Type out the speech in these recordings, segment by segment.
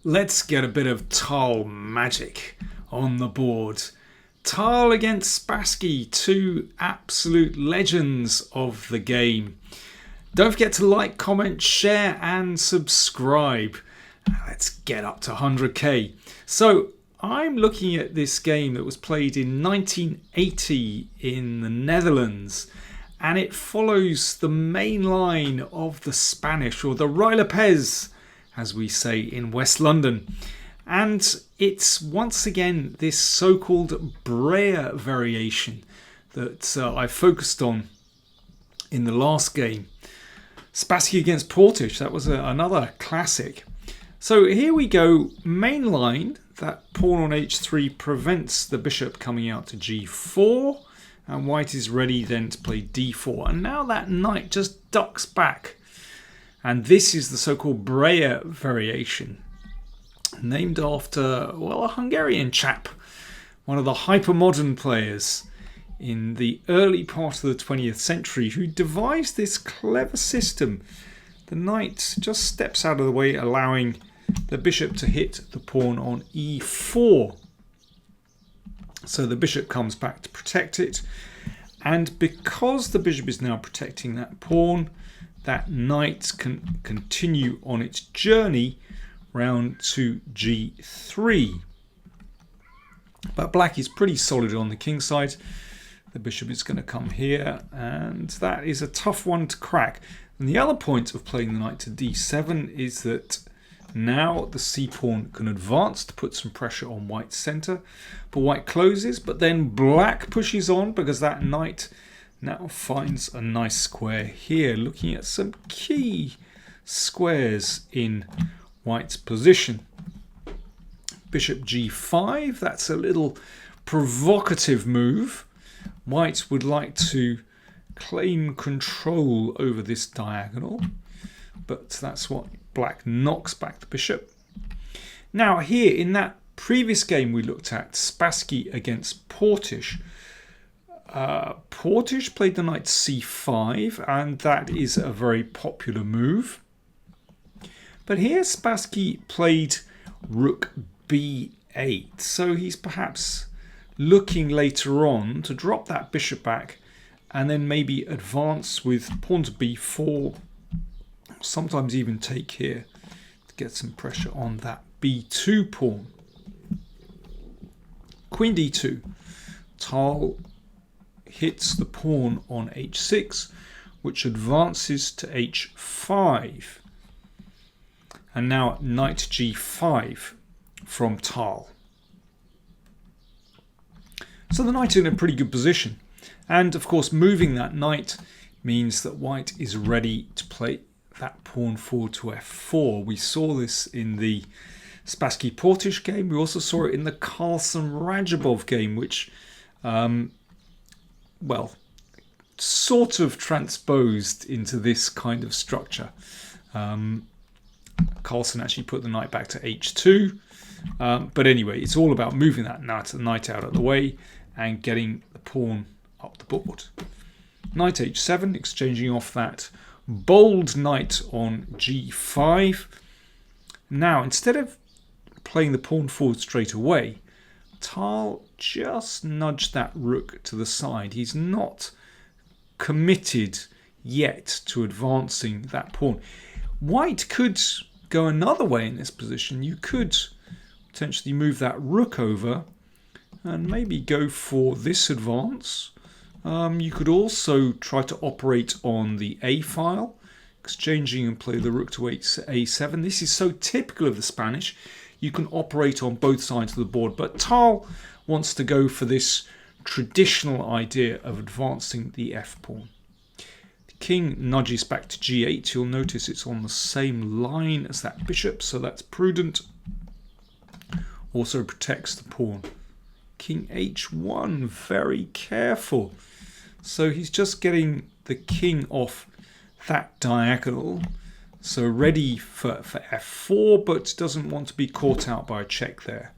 Let's get a bit of Tal magic on the board. Tal against Spassky, two absolute legends of the game. Don't forget to like, comment, share and subscribe. Let's get up to 100k. So I'm looking at this game that was played in 1980 in the Netherlands, and it follows the main line of the Spanish, or the Rey Lopez, as we say in West London. And it's once again this so-called Breyer variation that I focused on in the last game. Spassky against Portisch, that was another classic. So here we go, main line, that pawn on h3 prevents the bishop coming out to g4, and white is ready then to play d4. And now that knight just ducks back. And this is the so-called Breyer variation, named after, well, a Hungarian chap, one of the hypermodern players in the early part of the 20th century who devised this clever system. The knight just steps out of the way, allowing the bishop to hit the pawn on e4. So the bishop comes back to protect it. And because the bishop is now protecting that pawn, that knight can continue on its journey round to g3. But black is pretty solid on the king side. The bishop is going to come here, and that is a tough one to crack. And the other point of playing the knight to d7 is that now the c-pawn can advance to put some pressure on white's centre. But white closes, but then black pushes on because that knight now finds a nice square here, looking at some key squares in white's position. Bishop g5, that's a little provocative move. White would like to claim control over this diagonal, but that's what black knocks back the bishop. Now here in that previous game we looked at, Spassky against Portisch, Portisch played the knight c5, and that is a very popular move. But here Spassky played rook b8, so he's perhaps looking later on to drop that bishop back and then maybe advance with pawn to b4, sometimes even take here to get some pressure on that b2 pawn. Queen d2. Tal hits the pawn on h6, which advances to h5. And now knight g5 from Tal. So the knight's in a pretty good position. And of course moving that knight means that white is ready to play that pawn forward to f4. We saw this in the Spassky Portisch game. We also saw it in the Carlsen Rajabov game, which well, sort of transposed into this kind of structure. Carlsen actually put the knight back to h2. But anyway, it's all about moving that knight out of the way and getting the pawn up the board. Knight h7, exchanging off that bold knight on g5. Now, instead of playing the pawn forward straight away, Tal just nudged that rook to the side. He's not committed yet to advancing that pawn. White could go another way in this position. You could potentially move that rook over and maybe go for this advance. You could also try to operate on the a file, exchanging and play the rook to a7. This is so typical of the Spanish. You can operate on both sides of the board, but Tal wants to go for this traditional idea of advancing the f-pawn. The king nudges back to g8. You'll notice it's on the same line as that bishop, so that's prudent. Also protects the pawn. King h1, very careful. So he's just getting the king off that diagonal. So ready for f4, but doesn't want to be caught out by a check there.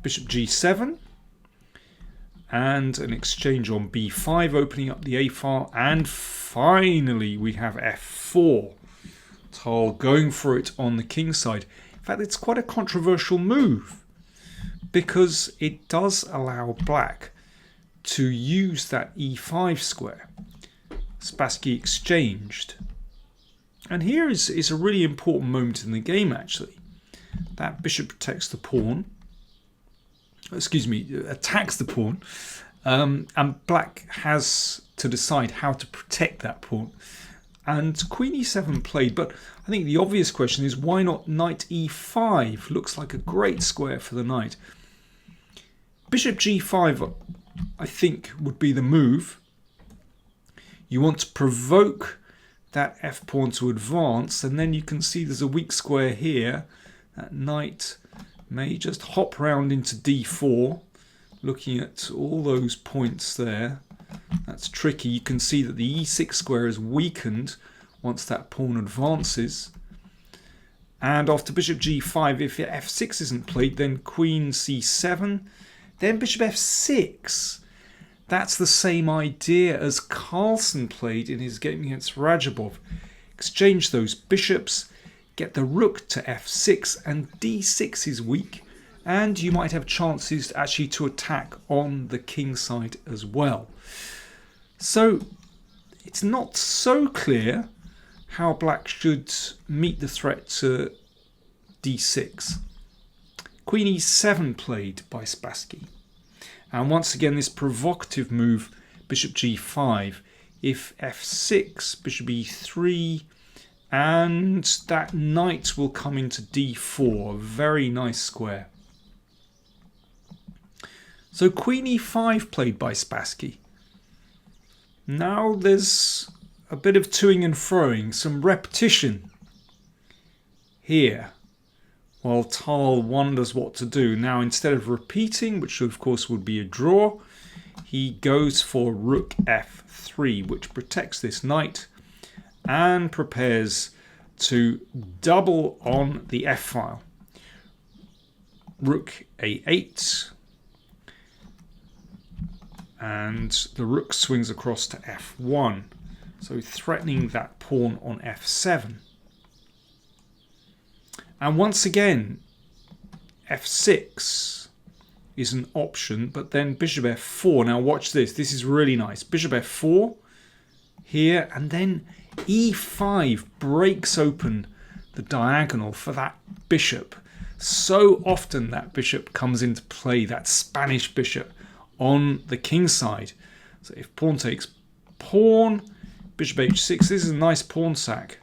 Bishop g7. And an exchange on b5, opening up the a file. And finally we have f4. Tal going for it on the king side. In fact, it's quite a controversial move because it does allow black to use that e5 square. Spassky exchanged. And here is a really important moment in the game, actually. That bishop protects the pawn. Excuse me, attacks the pawn. And black has to decide how to protect that pawn. And queen e7 played, but I think the obvious question is why not knight e5? Looks like a great square for the knight. Bishop g5, I think, would be the move. You want to provoke that f pawn to advance, and then you can see there's a weak square here. That knight may just hop round into d4, looking at all those points there. That's tricky. You can see that the e6 square is weakened once that pawn advances. And after bishop g5, if f6 isn't played, then queen c7, then bishop f6. That's the same idea as Carlsen played in his game against Rajabov. Exchange those bishops, get the rook to f6, and d6 is weak, and you might have chances actually to attack on the king side as well. So it's not so clear how black should meet the threat to d6. Queen e7 played by Spassky. And once again, this provocative move, bishop g5, if f6, bishop e3, and that knight will come into d4. Very nice square. So queen e5 played by Spassky. Now there's a bit of toing and froing, some repetition here, while Tal wonders what to do. Now, instead of repeating, which of course would be a draw, he goes for rook f3, which protects this knight and prepares to double on the f-file. Rook a8, and the rook swings across to f1, so threatening that pawn on f7. And once again, f6 is an option, but then bishop f4. Now watch this. This is really nice. Bishop f4 here, and then e5 breaks open the diagonal for that bishop. So often that bishop comes into play, that Spanish bishop on the king side. So if pawn takes pawn, bishop h6, this is a nice pawn sack.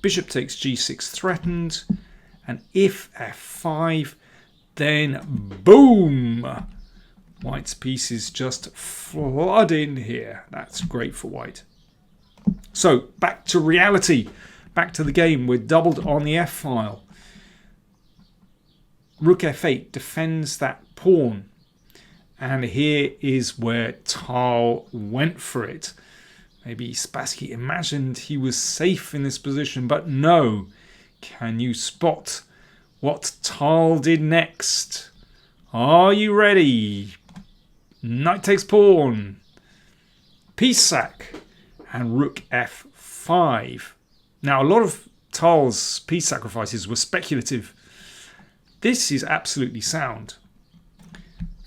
Bishop takes g6 threatened, and if f5, then boom! White's pieces just flood in here. That's great for white. So back to reality, back to the game. We're doubled on the f-file. Rook f8 defends that pawn, and here is where Tal went for it. Maybe Spassky imagined he was safe in this position, but no. Can you spot what Tal did next? Are you ready? Knight takes pawn, piece sack, and rook f5. Now, a lot of Tal's piece sacrifices were speculative. This is absolutely sound.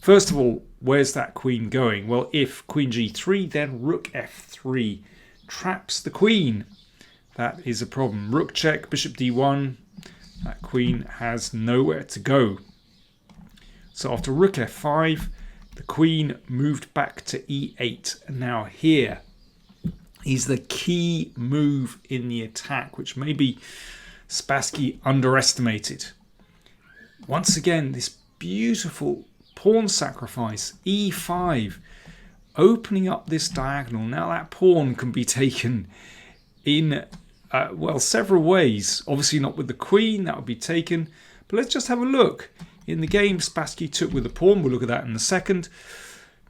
First of all, where's that queen going? Well, if queen g3, then rook f3 traps the queen. That is a problem. Rook check, bishop d1. That queen has nowhere to go. So after rook f5, the queen moved back to e8. And now here is the key move in the attack, which maybe Spassky underestimated. Once again, this beautiful pawn sacrifice, e5, opening up this diagonal. Now that pawn can be taken in, well, several ways. Obviously not with the queen, that would be taken. But let's just have a look. In the game, Spassky took with the pawn. We'll look at that in a second.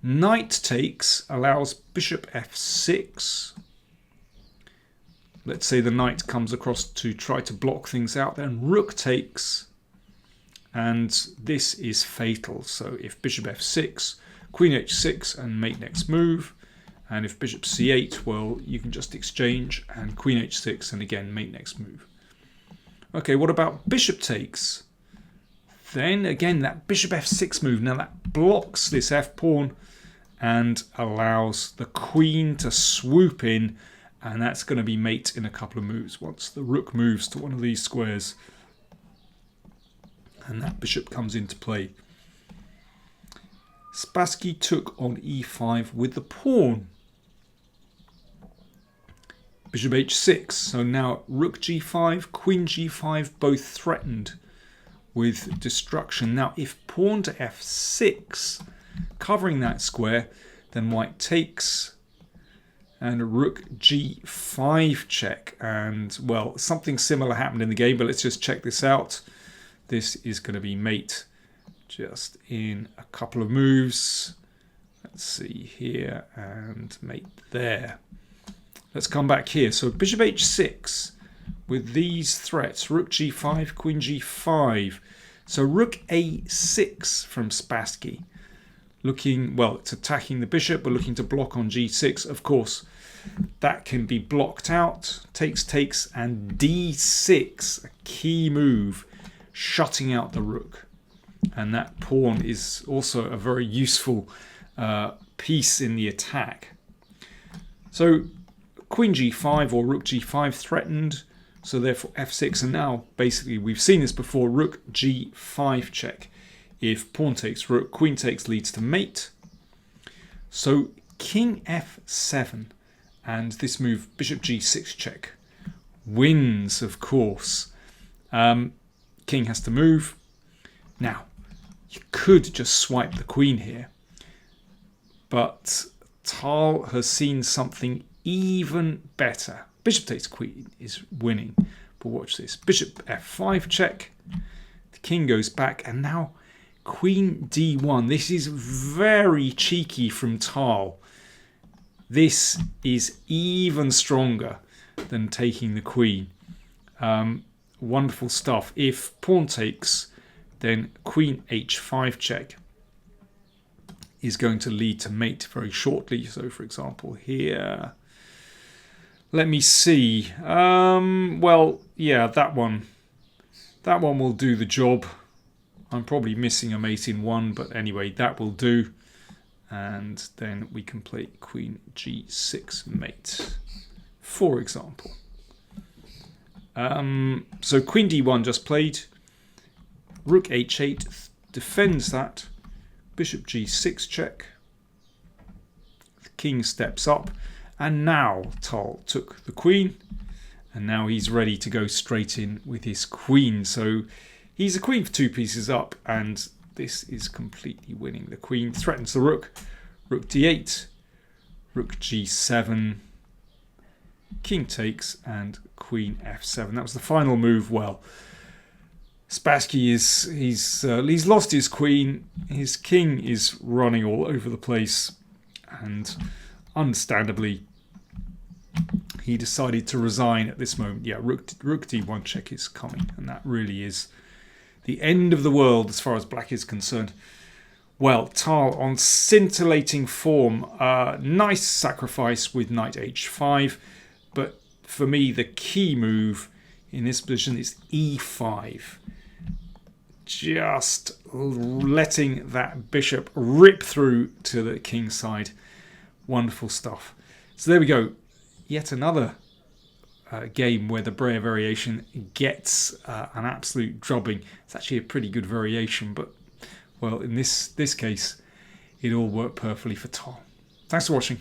Knight takes allows bishop f6. Let's say the knight comes across to try to block things out. Then rook takes. And this is fatal. So if bishop f6, queen h6 and mate next move. And if bishop c8, well, you can just exchange and queen h6 and again mate next move. Okay, what about bishop takes? Then again, that bishop f6 move. Now that blocks this f-pawn and allows the queen to swoop in, and that's going to be mate in a couple of moves once the rook moves to one of these squares and that bishop comes into play. Spassky took on e5 with the pawn. Bishop h6. So now rook g5, queen g5, both threatened with destruction. Now if pawn to f6, covering that square, then white takes and rook g5 check. And well, something similar happened in the game, but let's just check this out. This is going to be mate just in a couple of moves. Let's see here and mate there. Let's come back here. So bishop h6 with these threats. Rook g5, queen g5. So rook a6 from Spassky. Looking, well, it's attacking the bishop, but looking to block on g6. Of course, that can be blocked out. Takes, takes, and d6, a key move, shutting out the rook. And that pawn is also a very useful piece in the attack. So queen g5 or rook g5 threatened, so therefore f6, and now basically we've seen this before, rook g5 check. If pawn takes rook, queen takes leads to mate. So king f7 and this move bishop g6 check wins, of course. King has to move. Now you could just swipe the queen here, but Tal has seen something even better. Bishop takes queen is winning, but watch this. Bishop f5 check. The king goes back, and now queen d1. This is very cheeky from Tal. This is even stronger than taking the queen. Wonderful stuff. If pawn takes, then queen h5 check is going to lead to mate very shortly. So for example here, let me see. Well, yeah, that one will do the job. I'm probably missing a mate in one, but anyway, that will do. And then we can play queen g6 mate, for example. So queen d1 just played. Rook h8 defends that. Bishop g6 check. The king steps up. And now Tal took the queen. And now he's ready to go straight in with his queen. So he's a queen for two pieces up. And this is completely winning. The queen threatens the rook. Rook d8. Rook g7. King takes and queen f7. That was the final move. Well, Spassky he's lost his queen. His king is running all over the place, and understandably, he decided to resign at this moment. Yeah, rook d1 check is coming, and that really is the end of the world as far as black is concerned. Well, Tal on scintillating form. Nice sacrifice with knight h5. But for me, the key move in this position is e5. Just letting that bishop rip through to the king's side. Wonderful stuff. So there we go. Yet another game where the Breyer variation gets an absolute drubbing. It's actually a pretty good variation, but well, in this case, it all worked perfectly for Tal. Thanks for watching.